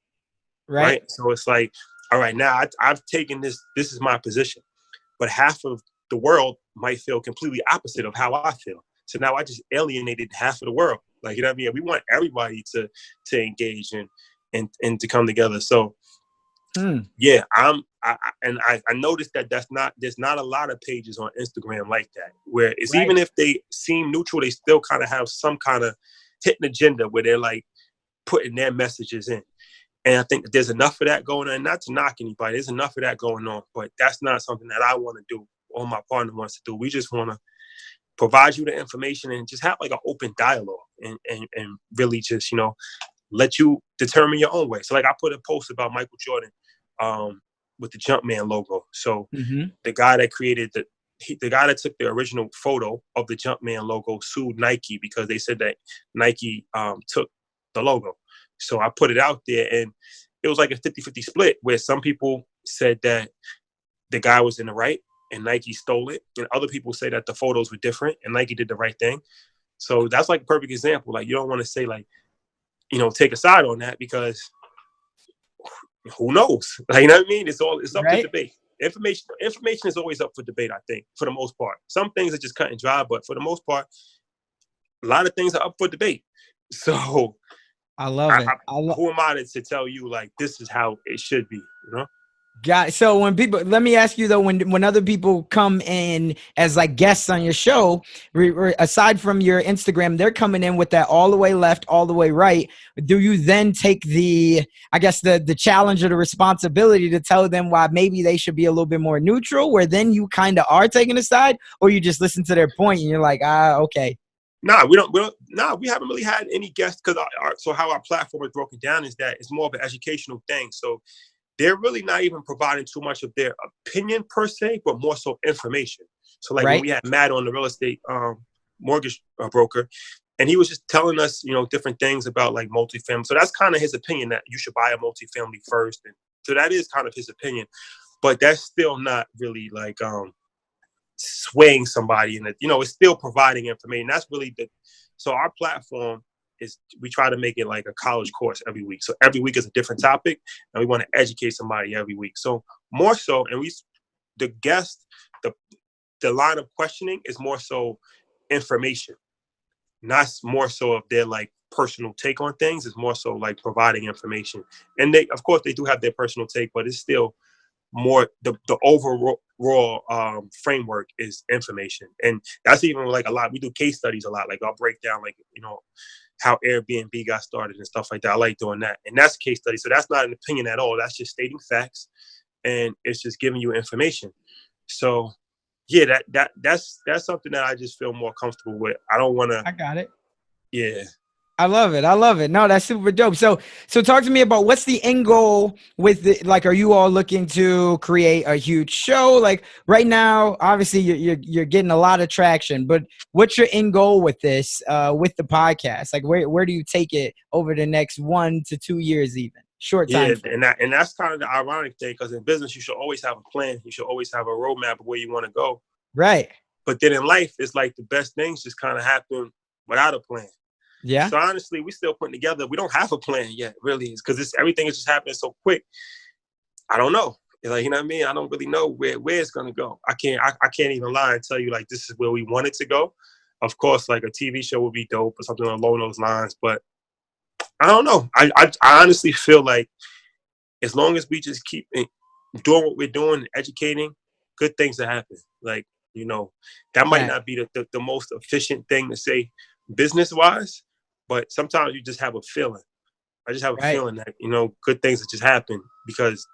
Right? So it's like, all right, now I've taken this is my position. But half of the world might feel completely opposite of how I feel. So now I just alienated half of the world. Like, you know what I mean? We want everybody to engage and to come together. So yeah, I noticed that there's not a lot of pages on Instagram like that, where it's even if they seem neutral, they still kind of have some kind of hidden agenda where they're like putting their messages in. And I think there's enough of that going on. Not to knock anybody, there's enough of that going on, but that's not something that I want to do or my partner wants to do. We just want to provide you the information and just have like an open dialogue and really just, let you determine your own way. So like, I put a post about Michael Jordan with the Jumpman logo. So the guy that created the guy that took the original photo of the Jumpman logo sued Nike because they said that Nike took the logo. So I put it out there, and it was like a 50-50 split, where some people said that the guy was in the right and Nike stole it, and other people say that the photos were different and Nike did the right thing. So that's like a perfect example. Like, you don't want to say like, take a side on that, because who knows? Like, you know what I mean? It's up to debate. Information is always up for debate, I think, for the most part. Some things are just cut and dry, but for the most part, a lot of things are up for debate. So I love it. Who am I to tell you like this is how it should be, Got it. So when people, let me ask you though, when other people come in as like guests on your show, aside from your Instagram, they're coming in with that all the way left, all the way right. Do you then take the challenge or the responsibility to tell them why maybe they should be a little bit more neutral, where then you kind of are taking a side, or you just listen to their point and you're like, okay. Nah, we haven't really had any guests, because so how our platform is broken down is that it's more of an educational thing. So they're really not even providing too much of their opinion per se, but more so information. So like when we had Matt on, the real estate mortgage broker, and he was just telling us, different things about like multifamily. So that's kind of his opinion, that you should buy a multifamily first. And so that is kind of his opinion, but that's still not really like swaying somebody in it. It's still providing information. That's really so our platform is, we try to make it like a college course every week. So every week is a different topic, and we want to educate somebody every week. So more so, and the line of questioning is more so information, not more so of their like personal take on things. It's more so like providing information. And they, of course, they do have their personal take, but it's still more the overall framework is information. And that's even like a lot. We do case studies a lot. Like I'll break down like, how Airbnb got started and stuff like that. I like doing that. And that's a case study. So that's not an opinion at all. That's just stating facts. And it's just giving you information. So yeah, that's something that I just feel more comfortable with. I don't want to. I got it. Yeah. I love it. I love it. No, that's super dope. So talk to me about what's the end goal with the, like, are you all looking to create a huge show? Like right now, obviously you're getting a lot of traction, but what's your end goal with this, with the podcast? Like where do you take it over the next 1 to 2 years, even short time? Yeah. And that's kind of the ironic thing. Cause in business, you should always have a plan. You should always have a roadmap of where you want to go. Right. But then in life, it's like the best things just kind of happen without a plan. Yeah. So honestly, we still putting together. We don't have a plan yet, really. It's because everything is just happening so quick. I don't know. Like, you know what I mean? I don't really know where it's gonna go. I can't even lie and tell you like this is where we want it to go. Of course, like a TV show would be dope or something along those lines. But I don't know. I honestly feel like as long as we just keep doing what we're doing, educating, good things will happen. Like, that might not be the most efficient thing to say business wise. But sometimes you just have a feeling. I just have a feeling that, good things will just happen because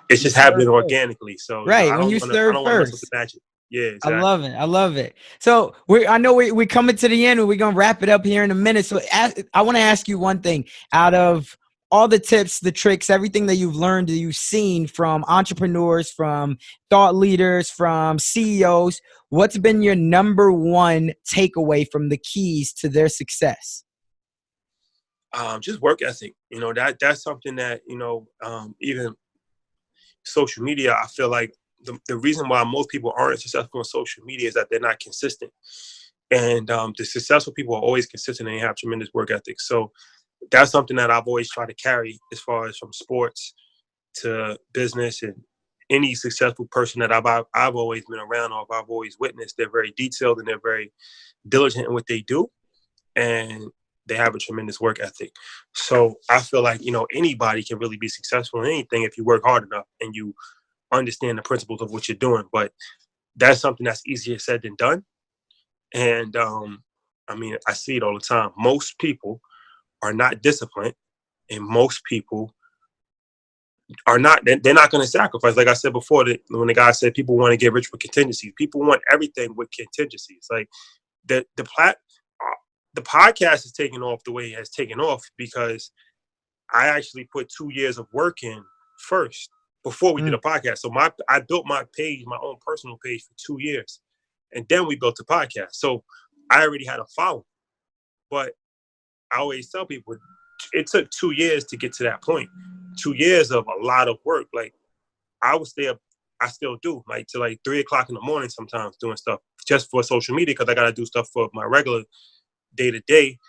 it's just happening organically. So right. I don't want to mess with the magic. Yeah, exactly. I love it. So I know we're coming to the end and we're going to wrap it up here in a minute. So I want to ask you one thing. Out of all the tips, the tricks, everything that you've learned, that you've seen from entrepreneurs, from thought leaders, from CEOs, what's been your number one takeaway from the keys to their success? Just work ethic. That's something that, even social media, I feel like the reason why most people aren't successful on social media is that they're not consistent. And the successful people are always consistent and they have tremendous work ethic. So that's something that I've always tried to carry as far as from sports to business, and any successful person that I've always been around or I've always witnessed. They're very detailed and they're very diligent in what they do. And they have a tremendous work ethic. So I feel like, anybody can really be successful in anything if you work hard enough and you understand the principles of what you're doing. But that's something that's easier said than done. And I see it all the time. Most people are not disciplined, and most people are not, they're not going to sacrifice. Like I said before, when the guy said people want to get rich with contingencies, people want everything with contingencies. Like the podcast is taking off the way it has taken off because I actually put 2 years of work in first before we did a podcast. So I built my page, my own personal page, for 2 years, and then we built a podcast. So I already had a following. But I always tell people it took 2 years to get to that point. 2 years of a lot of work. Like I would stay up, I still do, like till like 3 o'clock in the morning sometimes doing stuff just for social media because I got to do stuff for my regular day-to-day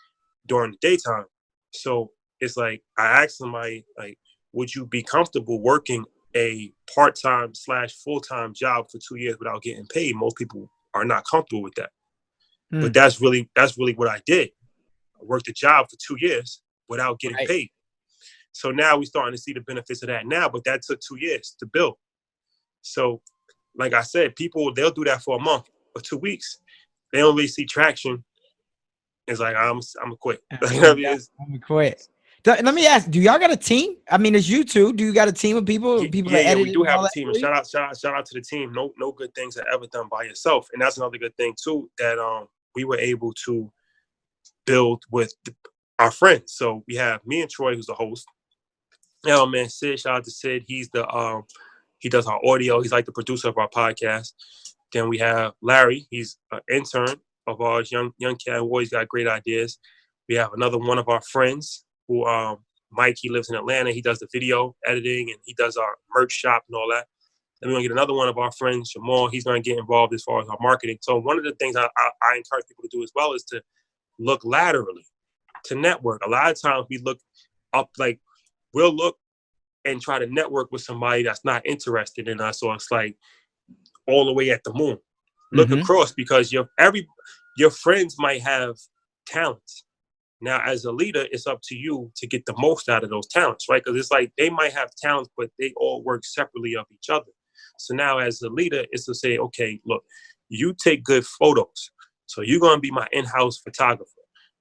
during the daytime. So it's like I asked somebody, like, would you be comfortable working a part-time / full-time job for 2 years without getting paid? Most people are not comfortable with that. But that's really what I did. I worked a job for 2 years without getting paid. So now we're starting to see the benefits of that now, but that took 2 years to build. So like I said, people, they'll do that for a month or 2 weeks. They don't really see traction. It's like, I'm gonna quit. I'm gonna quit. Let me ask, do y'all got a team? I mean, it's you two. Do you got a team of people that edit? Yeah, we do have a team. And shout out to the team. No good things are ever done by yourself. And that's another good thing too, that we were able to build with our friends. So we have me and Troy, who's the host. Man, Sid, shout out to Sid. He's he does our audio. He's like the producer of our podcast. Then we have Larry. He's an intern of ours, young cat. Always got great ideas. We have another one of our friends who, Mike, he lives in Atlanta. He does the video editing and he does our merch shop and all that. Then we're going to get another one of our friends, Jamal. He's going to get involved as far as our marketing. So one of the things I encourage people to do as well is to look laterally, to network. A lot of times we look up, like we'll look and try to network with somebody that's not interested in us, or it's like all the way at the moon. Look across, because your friends might have talents. Now, as a leader, it's up to you to get the most out of those talents, right? Because it's like they might have talents, but they all work separately of each other. So now, as a leader, it's to say, okay, look, you take good photos, so you're gonna be my in-house photographer,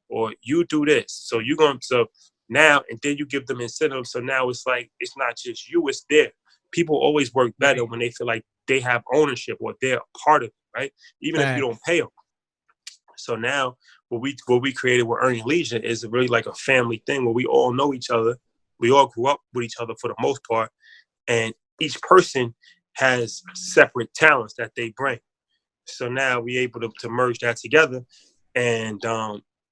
or you do this, so you're going to now, and then you give them incentives. So now it's like it's not just you; it's there. People always work better when they feel like they have ownership or they're a part of it, right? Even if you don't pay them. So now what we created with Earning Legion is really like a family thing where we all know each other. We all grew up with each other for the most part. And each person has separate talents that they bring. So now we're able to merge that together, and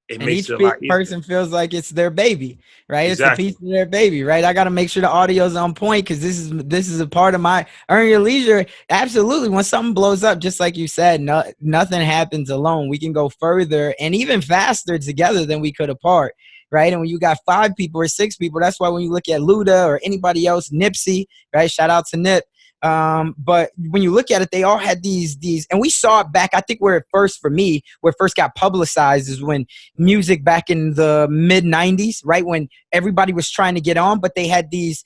it makes each it a lot easier. person feels like it's their baby, right? Exactly. It's a piece of their baby, right? I got to make sure the audio's on point because this is a part of my Earn Your Leisure. Absolutely. When something blows up, just like you said, nothing happens alone. We can go further and even faster together than we could apart. Right. And when you got 5 people or 6 people, that's why when you look at Luda or anybody else, Nipsey, right? Shout out to Nip. But when you look at it, they all had these, and we saw it back. I think where it first, for me, where it first got publicized is when music back in the mid 90s, right? When everybody was trying to get on, but they had these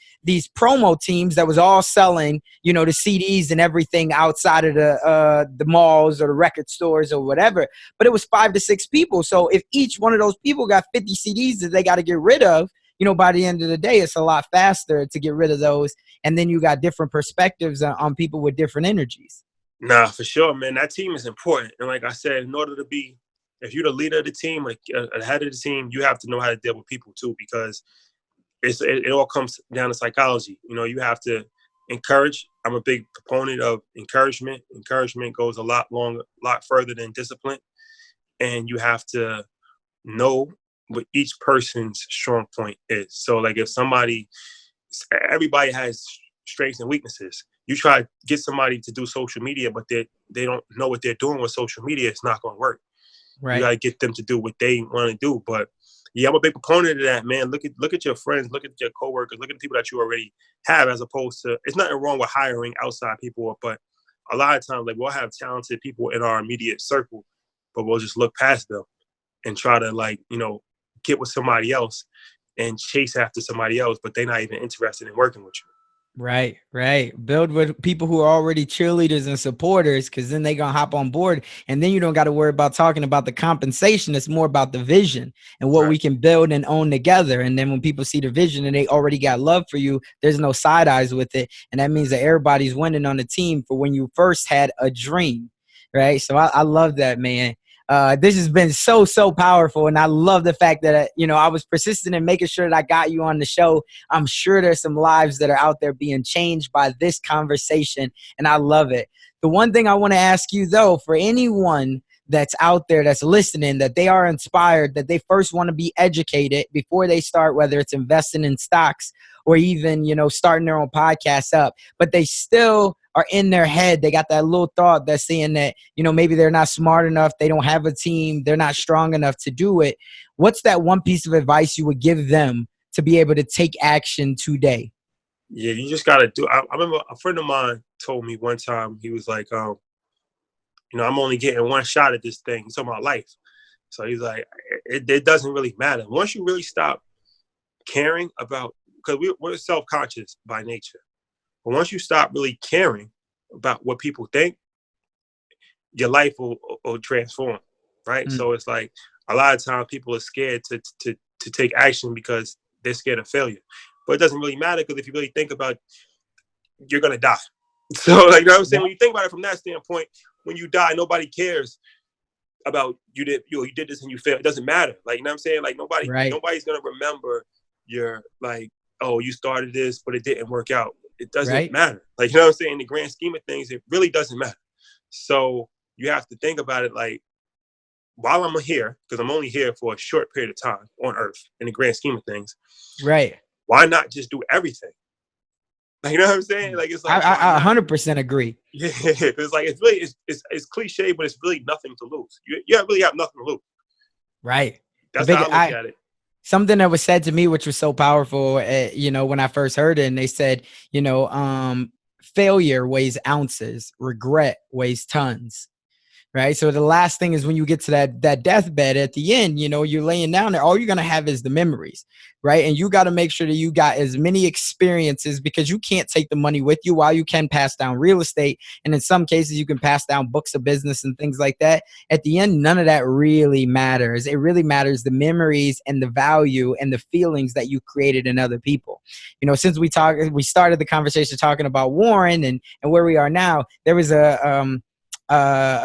promo teams that was all selling, the CDs and everything outside of the malls or the record stores or whatever. But it was 5 to 6 people. So if each one of those people got 50 CDs that they got to get rid of, by the end of the day, it's a lot faster to get rid of those. And then you got different perspectives on people with different energies. Nah, for sure, man. That team is important. And like I said, in order to be, if you're the leader of the team, like the head of the team, you have to know how to deal with people too, because it all comes down to psychology. You have to encourage. I'm a big proponent of encouragement. Encouragement goes a lot further than discipline. And you have to know what each person's strong point is. So like if everybody has strengths and weaknesses. You try to get somebody to do social media, but they don't know what they're doing with social media, it's not going to work. Right. You got to get them to do what they want to do. But yeah, I'm a big proponent of that, man. Look at your friends, look at your coworkers, look at the people that you already have, as opposed to, it's nothing wrong with hiring outside people, but a lot of times, like, we'll have talented people in our immediate circle, but we'll just look past them and try to get with somebody else and chase after somebody else, but they're not even interested in working with you. Right. Build with people who are already cheerleaders and supporters, because then they're going to hop on board. And then you don't got to worry about talking about the compensation. It's more about the vision and what we can build and own together. And then when people see the vision and they already got love for you, there's no side eyes with it. And that means that everybody's winning on the team for when you first had a dream. Right. So I love that, man. This has been so powerful, and I love the fact that I was persistent in making sure that I got you on the show. I'm sure there's some lives that are out there being changed by this conversation, and I love it. The one thing I want to ask you, though, for anyone that's out there that's listening, that they are inspired, that they first want to be educated before they start, whether it's investing in stocks or even starting their own podcast up, but they still are in their head. They got that little thought that's saying that, maybe they're not smart enough. They don't have a team. They're not strong enough to do it. What's that one piece of advice you would give them to be able to take action today? Yeah, you just got to do. I remember a friend of mine told me one time, he was like, I'm only getting one shot at this thing. He's talking about life. So he's like, it doesn't really matter. Once you really stop caring about, because we're self-conscious by nature. But once you stop really caring about what people think, your life will transform, right? So it's like a lot of times people are scared to take action because they're scared of failure. But it doesn't really matter, because if you really think about, you're going to die. So you know what I'm saying? When you think about it from that standpoint, when you die, nobody cares about you did this and you failed. It doesn't matter. Like, you know what I'm saying? Like nobody's going to remember your oh, you started this, but it didn't work out. It doesn't matter. Like, you know what I'm saying? In the grand scheme of things, it really doesn't matter. So you have to think about it like, while I'm here, because I'm only here for a short period of time on Earth, in the grand scheme of things. Right. Why not just do everything? Like, you know what I'm saying? Like, it's like I 100% agree. Yeah, it's like it's cliche, but it's really nothing to lose. You really have nothing to lose. Right. That's how I look at it. Something that was said to me, which was so powerful, when I first heard it, and they said, failure weighs ounces, regret weighs tons. right? So the last thing is when you get to that deathbed at the end, you know, you're laying down there, all you're going to have is the memories, right? And you got to make sure that you got as many experiences, because you can't take the money with you. While you can pass down real estate, and in some cases you can pass down books of business and things like that, at the end, none of that really matters. It really matters the memories and the value and the feelings that you created in other people. You know, since we started the conversation talking about Warren and where we are now, there was a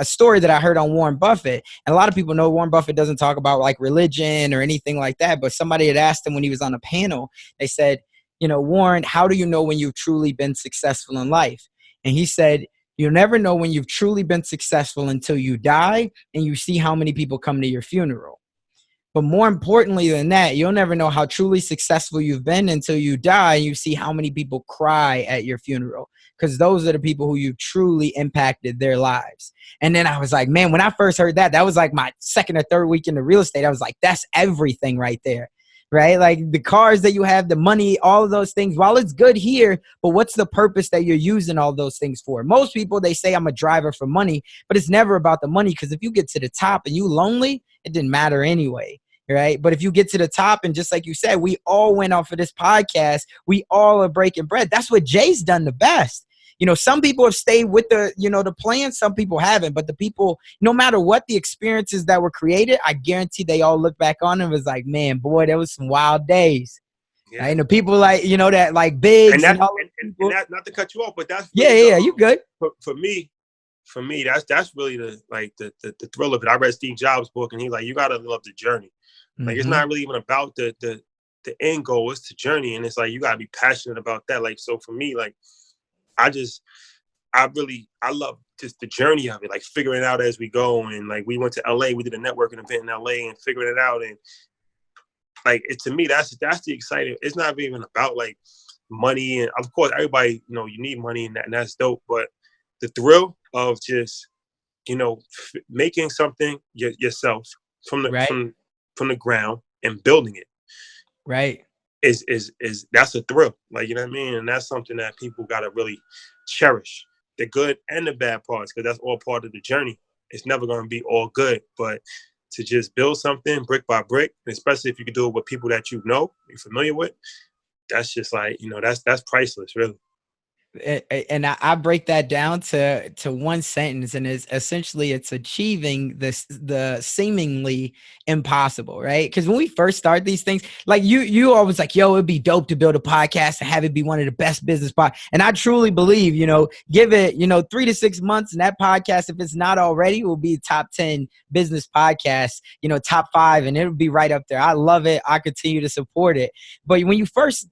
story that I heard on Warren Buffett. And a lot of people know Warren Buffett doesn't talk about like religion or anything like that. But somebody had asked him when he was on a panel, they said, you know, Warren, how do you know when you've truly been successful in life? And he said, you'll never know when you've truly been successful until you die and you see how many people come to your funeral. But more importantly than that, you'll never know how truly successful you've been until you die and you see how many people cry at your funeral, because those are the people who you truly impacted their lives. And then I was like, man, when I first heard that, that was like my second or third week into real estate. I was like, that's everything right there, right? Like the cars that you have, the money, all of those things, while it's good here, but what's the purpose that you're using all those things for? Most people, they say I'm a driver for money, but it's never about the money, because if you get to the top and you lonely, it didn't matter anyway. Right. But if you get to the top, and just like you said, we all went off of this podcast, we all are breaking bread. That's what Jay's done the best. You know, some people have stayed with the, you know, the plan. Some people haven't. But the people, no matter what the experiences that were created, I guarantee they all look back on and was like, man, boy, there was some wild days. Yeah. Right? And the people like, you know, that like Biggs and all and that, not to cut you off, but that's really you good. For me, that's really the thrill of it. I read Steve Jobs' book, and he's like, you gotta love the journey. Like, it's not really even about the end goal. It's the journey. And it's like, you got to be passionate about that. Like, so for me, like, I love just the journey of it, like figuring it out as we go. And like, we went to LA, we did a networking event in LA and figuring it out. And like, to me, that's the exciting. It's not even about like money. And of course, everybody, you know, you need money and that's dope. But the thrill of just, you know, making something yourself from the ground and building it, right, is that's a thrill. Like, you know what I mean? And that's something that people got to really cherish, the good and the bad parts, because that's all part of the journey. It's never going to be all good, but to just build something brick by brick, especially if you can do it with people that you know, you're familiar with, that's just like, you know, that's priceless, really. And I break that down to one sentence, and it's essentially it's achieving the seemingly impossible, right? Because when we first start these things, like you always like, yo, it'd be dope to build a podcast and have it be one of the best business podcasts. And I truly believe, you know, give it, you know, 3 to 6 months, and that podcast, if it's not already, will be top 10 business podcasts, you know, top 5, and it'll be right up there. I love it. I continue to support it. But when you first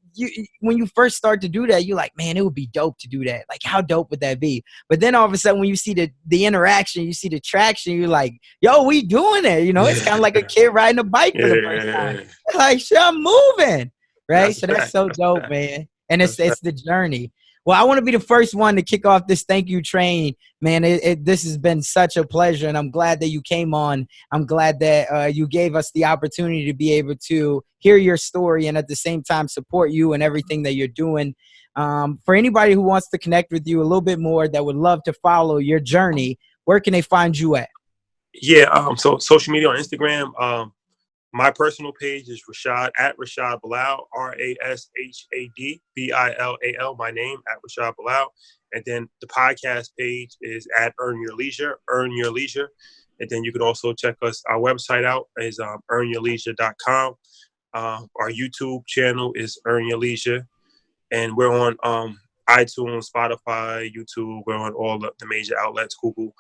start to do that, you're like, man, it would be dope to do that. Like, how dope would that be? But then all of a sudden, when you see the interaction, you see the traction, you're like, yo, we doing it. You know, it's kind of like a kid riding a bike for the first time. Like, shit, I'm moving. Right. That's so dope, man. And it's the journey. Well, I want to be the first one to kick off this thank you train, man. This has been such a pleasure, and I'm glad that you came on. I'm glad that you gave us the opportunity to be able to hear your story and at the same time support you and everything that you're doing. For anybody who wants to connect with you a little bit more, that would love to follow your journey, where can they find you at? Yeah, so social media on Instagram. My personal page is Rashad, at Rashad Bilal, RASHAD BILAL, my name, at Rashad Bilal. And then the podcast page is at Earn Your Leisure. And then you can also check our website out is earnyourleisure.com. Our YouTube channel is Earn Your Leisure. And we're on iTunes, Spotify, YouTube. We're on all the major outlets, Google.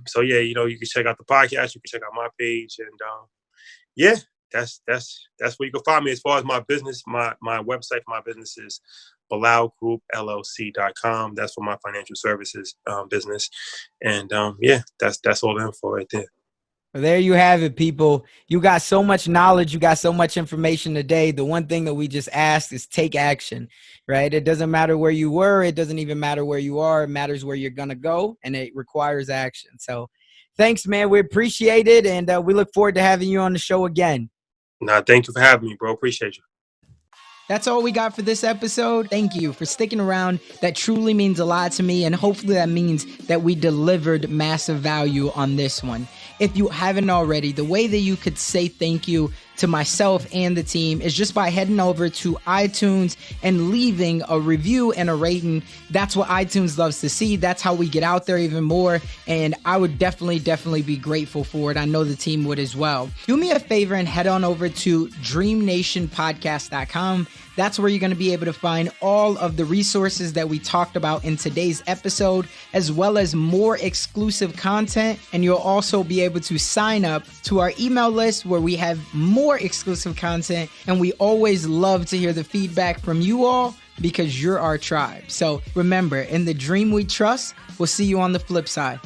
So yeah, you know, you can check out the podcast. You can check out my page, and yeah, that's where you can find me. As far as my business, my website for my business is BilalGroupLLC.com. That's for my financial services business, and yeah, that's all the info right there. Well, there you have it, people. You got so much knowledge. You got so much information today. The one thing that we just asked is take action, right? It doesn't matter where you were. It doesn't even matter where you are. It matters where you're going to go, and it requires action. So thanks, man. We appreciate it, and we look forward to having you on the show again. Nah, thank you for having me, bro. Appreciate you. That's all we got for this episode. Thank you for sticking around. That truly means a lot to me, and hopefully that means that we delivered massive value on this one. If you haven't already, the way that you could say thank you to myself and the team is just by heading over to iTunes and leaving a review and a rating. That's what iTunes loves to see. That's how we get out there even more, and I would definitely be grateful for it. I know the team would as well. Do me a favor and head on over to DREAMNationPodcast.com. That's where you're going to be able to find all of the resources that we talked about in today's episode, as well as more exclusive content. And you'll also be able to sign up to our email list where we have more exclusive content. And we always love to hear the feedback from you all because you're our tribe. So remember, in the dream we trust, we'll see you on the flip side.